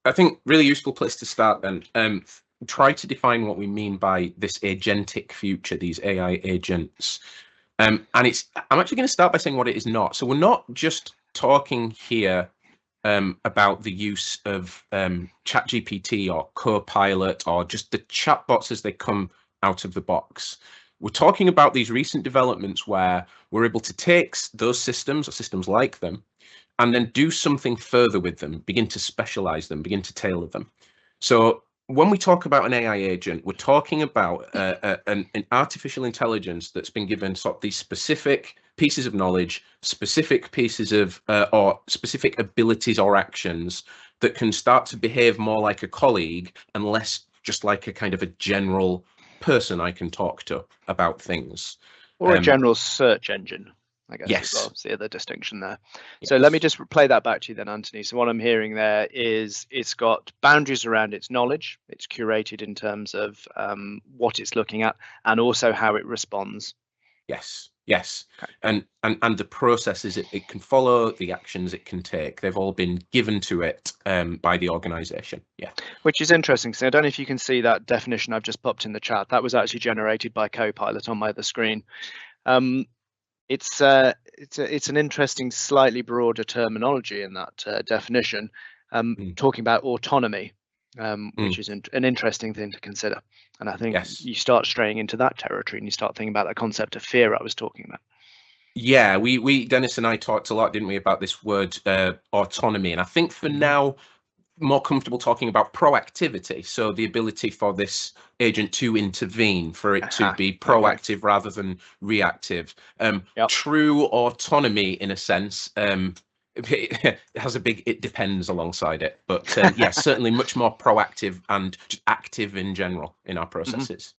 I think really useful place to start then. Try to define what we mean by this agentic future, these AI agents. And I'm actually going to start by saying what it is not. So we're not just talking here about the use of ChatGPT or Copilot or just the chatbots as they come out of the box. We're talking about these recent developments where we're able to take those systems or systems like them and then do something further with them, begin to specialize them, begin to tailor them. So when we talk about an AI agent, we're talking about an artificial intelligence that's been given sort of these specific pieces of knowledge, specific pieces of or specific abilities or actions that can start to behave more like a colleague and less just like a kind of a general person I can talk to about things. Or a general search engine, I guess, yes. as well. It's the other distinction there. Yes. So let me just play that back to you then, Anthony. So what I'm hearing there is it's got boundaries around its knowledge. It's curated in terms of what it's looking at and also how it responds. Yes. Okay. And the processes it can follow, the actions it can take, they've all been given to it by the organization. Yeah. Which is interesting. So I don't know if you can see that definition I've just popped in the chat. That was actually generated by Copilot on my other screen. It's an interesting, slightly broader terminology in that definition, talking about autonomy, which is an interesting thing to consider. And I think you start straying into that territory and you start thinking about that concept of fear I was talking about. Yeah, we Dennis and I talked a lot, didn't we, about this word autonomy. And I think for now, more comfortable talking about proactivity. So the ability for this agent to intervene, for it to be proactive rather than reactive. True autonomy, in a sense, it has a big it depends alongside it. But yes, certainly much more proactive and just active in general in our processes.